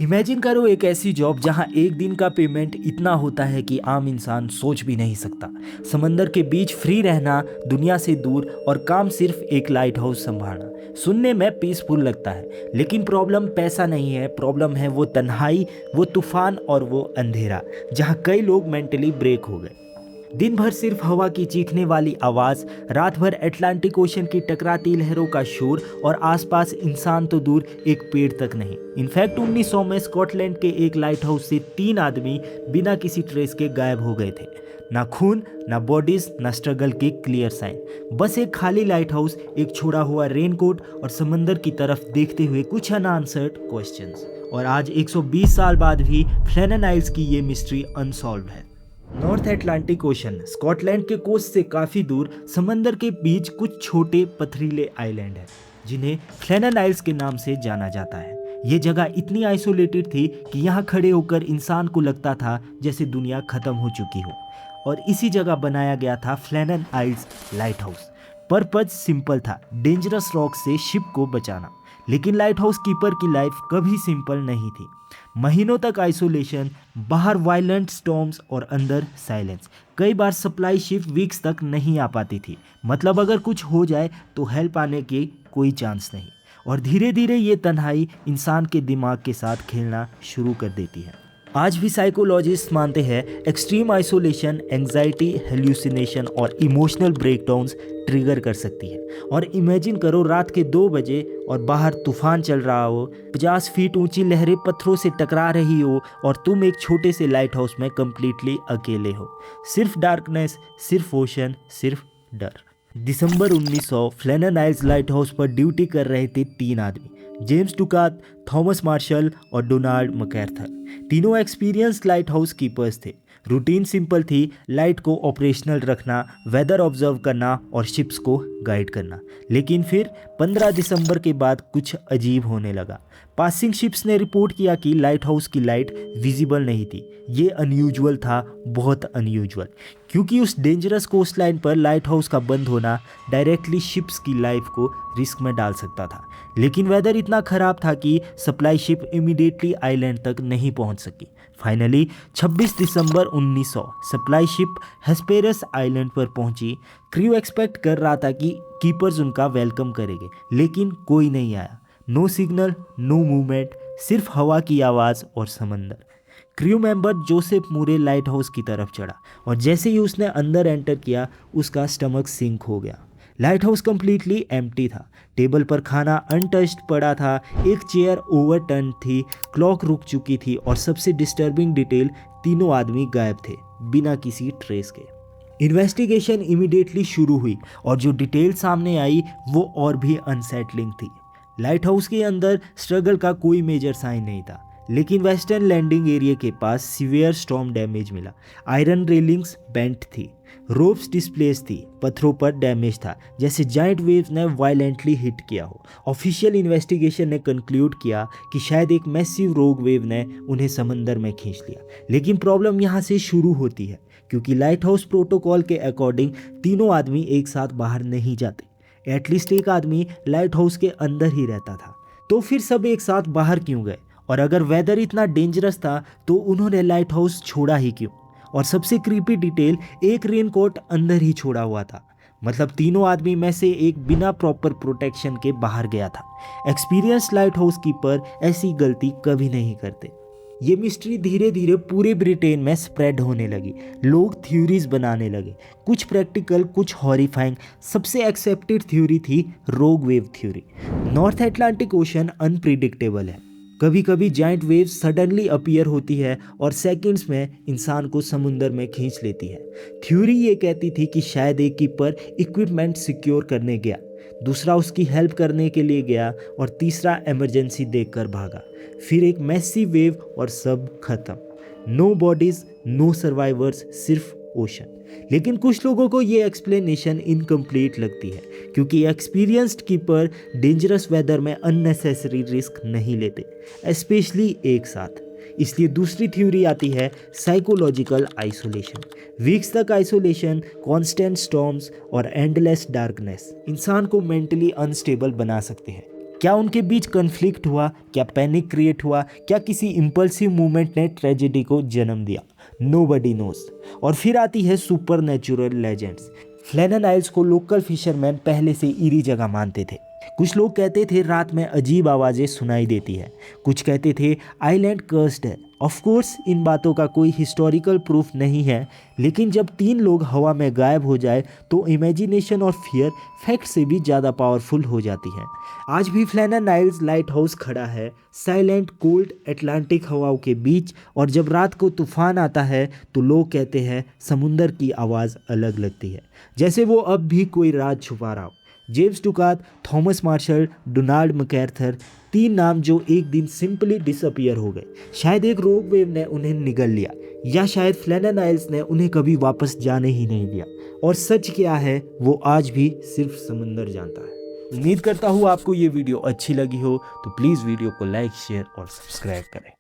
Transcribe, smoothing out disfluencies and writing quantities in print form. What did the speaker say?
Imagine करो एक ऐसी जॉब जहां एक दिन का पेमेंट इतना होता है कि आम इंसान सोच भी नहीं सकता। समंदर के बीच फ्री रहना, दुनिया से दूर, और काम सिर्फ एक लाइट हाउस संभालना। सुनने में पीसफुल लगता है, लेकिन प्रॉब्लम पैसा नहीं है। प्रॉब्लम है वो तन्हाई, वो तूफान और वो अंधेरा जहां कई लोग मेंटली ब्रेक हो गए। दिन भर सिर्फ हवा की चीखने वाली आवाज़, रात भर अटलांटिक ओशन की टकराती लहरों का शोर, और आसपास इंसान तो दूर, एक पेड़ तक नहीं। इनफैक्ट 1900 में स्कॉटलैंड के एक लाइट हाउस से 3 आदमी बिना किसी ट्रेस के गायब हो गए थे। ना खून, ना बॉडीज, ना स्ट्रगल के क्लियर साइन। बस एक खाली लाइट हाउस, एक छोड़ा हुआ रेनकोट, और समंदर की तरफ देखते हुए कुछ अनआंसर्ड क्वेश्चंस। और आज 120 साल बाद भी फ्लेनन आइल्स की ये मिस्ट्री अनसॉल्व्ड है। नॉर्थ अटलांटिक ओशन, स्कॉटलैंड के कोस्ट से काफ़ी दूर, समंदर के बीच कुछ छोटे पथरीले आइलैंड हैं जिन्हें फ्लेनन आइल्स के नाम से जाना जाता है। ये जगह इतनी आइसोलेटेड थी कि यहाँ खड़े होकर इंसान को लगता था जैसे दुनिया खत्म हो चुकी हो। और इसी जगह बनाया गया था फ्लेनन आइल्स लाइट हाउस। पर्पज सिंपल था, डेंजरस रॉक से शिप को बचाना। लेकिन लाइट हाउस कीपर की लाइफ कभी सिंपल नहीं थी। महीनों तक आइसोलेशन, बाहर वायलेंट स्टॉर्म्स और अंदर साइलेंस। कई बार सप्लाई शिप वीक्स तक नहीं आ पाती थी। मतलब अगर कुछ हो जाए तो हेल्प आने की कोई चांस नहीं। और धीरे धीरे ये तन्हाई इंसान के दिमाग के साथ खेलना शुरू कर देती है। आज भी साइकोलॉजिस्ट मानते हैं एक्सट्रीम आइसोलेशन एंजाइटी, हेल्यूसिनेशन और इमोशनल ब्रेकडाउन्स ट्रिगर कर सकती है। और इमेजिन करो रात के 2 बजे और बाहर तूफान चल रहा हो, 50 फीट ऊंची लहरें पत्थरों से टकरा रही हो, और तुम एक छोटे से लाइट हाउस में कंप्लीटली अकेले हो। सिर्फ डार्कनेस, सिर्फ ओशन, सिर्फ डर। दिसंबर 1900, फ्लेनन आइल्स लाइट हाउस पर ड्यूटी कर रहे थे 3 आदमी, जेम्स टुकात, थॉमस मार्शल और डोनाल्ड मैकआर्थर। तीनों एक्सपीरियंस्ड लाइट हाउस कीपर्स थे। रूटीन सिंपल थी, लाइट को ऑपरेशनल रखना, वेदर ऑब्जर्व करना और शिप्स को गाइड करना। लेकिन फिर 15 दिसंबर के बाद कुछ अजीब होने लगा। पासिंग शिप्स ने रिपोर्ट किया कि लाइट हाउस की लाइट विजिबल नहीं थी। ये अनयूजुअल था, बहुत अनयूजुअल, क्योंकि उस डेंजरस कोस्ट लाइन पर लाइट हाउस का बंद होना डायरेक्टली शिप्स की लाइफ को रिस्क में डाल सकता था। लेकिन वेदर इतना ख़राब था कि सप्लाई शिप इमीडिएटली आइलैंड तक नहीं पहुंच सकी। फाइनली 26 दिसंबर 1900 सप्लाई शिप हेस्पेरस आइलैंड पर पहुंची। क्रू एक्सपेक्ट कर रहा था कि कीपर्स उनका वेलकम करेंगे, लेकिन कोई नहीं आया। नो सिग्नल, नो मूवमेंट, सिर्फ हवा की आवाज़ और समंदर। क्रू मेंबर जोसेफ मूरे लाइट हाउस की तरफ चढ़ा, और जैसे ही उसने अंदर एंटर किया उसका स्टमक सिंक हो गया। लाइट हाउस कम्प्लीटली एम्प्टी था। टेबल पर खाना अनटच्ड पड़ा था, एक चेयर ओवरटर्न थी, क्लॉक रुक चुकी थी, और सबसे डिस्टर्बिंग डिटेल, तीनों आदमी गायब थे बिना किसी ट्रेस के। इन्वेस्टिगेशन इमीडिएटली शुरू हुई, और जो डिटेल सामने आई वो और भी अनसेटलिंग थी। लाइट हाउस के अंदर स्ट्रगल का कोई मेजर साइन नहीं था, लेकिन वेस्टर्न लैंडिंग एरिया के पास सीवियर स्टॉर्म डैमेज मिला। आयरन रेलिंग्स बेंट थी, रोप्स डिस्प्लेस थी, पत्थरों पर डैमेज था, जैसे जाइंट वेव्स ने वायलेंटली हिट किया हो। ऑफिशियल इन्वेस्टिगेशन ने कंक्लूड किया कि शायद एक मैसिव रोग वेव ने उन्हें समंदर में खींच लिया। लेकिन प्रॉब्लम यहाँ से शुरू होती है, क्योंकि लाइट हाउस प्रोटोकॉल के अकॉर्डिंग तीनों आदमी एक साथ बाहर नहीं जाते। एटलीस्ट एक आदमी लाइट हाउस के अंदर ही रहता था। तो फिर सब एक साथ बाहर क्यों गए? और अगर वेदर इतना डेंजरस था तो उन्होंने लाइट हाउस छोड़ा ही क्यों? और सबसे क्रीपी डिटेल, एक रेनकोट अंदर ही छोड़ा हुआ था। मतलब तीनों आदमी में से एक बिना प्रॉपर प्रोटेक्शन के बाहर गया था। एक्सपीरियंस लाइट हाउस कीपर ऐसी गलती कभी नहीं करते। ये मिस्ट्री धीरे धीरे पूरे ब्रिटेन में स्प्रेड होने लगी। लोग थ्योरीज बनाने लगे, कुछ प्रैक्टिकल, कुछ हॉरिफाइंग। सबसे एक्सेप्टेड थ्योरी थी रोग wave theory. North Atlantic ocean unpredictable है। कभी कभी जाइंट वेव सडनली अपीयर होती है और सेकंड्स में इंसान को समुंदर में खींच लेती है। थ्योरी ये कहती थी कि शायद एक कीपर इक्विपमेंट सिक्योर करने गया, दूसरा उसकी हेल्प करने के लिए गया, और तीसरा इमरजेंसी देखकर भागा। फिर एक मैसिव वेव और सब खत्म। नो बॉडीज, नो सर्वाइवर्स, सिर्फ ओशन। लेकिन कुछ लोगों को ये एक्सप्लेनेशन इनकम्प्लीट लगती है, क्योंकि एक्सपीरियंस्ड कीपर डेंजरस वेदर में अननेसेसरी रिस्क नहीं लेते, स्पेशली एक साथ। इसलिए दूसरी थ्योरी आती है साइकोलॉजिकल आइसोलेशन। वीक्स तक आइसोलेशन, कांस्टेंट स्टॉर्म्स और एंडलेस डार्कनेस इंसान को मेंटली अनस्टेबल बना सकते हैं। क्या उनके बीच कन्फ्लिक्ट हुआ, क्या पैनिक क्रिएट हुआ, क्या किसी इम्पल्सिव मूवमेंट ने ट्रेजेडी को जन्म दिया? Nobody nose. और फिर आती है सुपर नेचुरल लेजेंड्स। फ्लैनन आइल्स को लोकल फिशरमैन पहले से ईरी जगह मानते थे। कुछ लोग कहते थे रात में अजीब आवाज़ें सुनाई देती है, कुछ कहते थे आइलैंड कर्स्ड है। ऑफ कोर्स इन बातों का कोई हिस्टोरिकल प्रूफ नहीं है, लेकिन जब 3 लोग हवा में गायब हो जाए तो इमेजिनेशन और फियर फैक्ट से भी ज़्यादा पावरफुल हो जाती है। आज भी फ्लैनन आइल्स लाइट हाउस खड़ा है साइलेंट कोल्ड अटलांटिक हवाओं के बीच, और जब रात को तूफान आता है तो लोग कहते हैं समुंदर की आवाज़ अलग लगती है, जैसे वो अब भी कोई राज छुपा रहा हो। जेम्स टुकात, थॉमस मार्शल, डोनाल्ड मैकआर्थर, 3 नाम जो एक दिन सिंपली डिसअपियर हो गए। शायद एक रोग वेव ने उन्हें निगल लिया, या शायद फ्लैनन आइल्स ने उन्हें कभी वापस जाने ही नहीं दिया। और सच क्या है वो आज भी सिर्फ समंदर जानता है। उम्मीद करता हूँ आपको ये वीडियो अच्छी लगी हो, तो प्लीज़ वीडियो को लाइक, शेयर और सब्सक्राइब करें।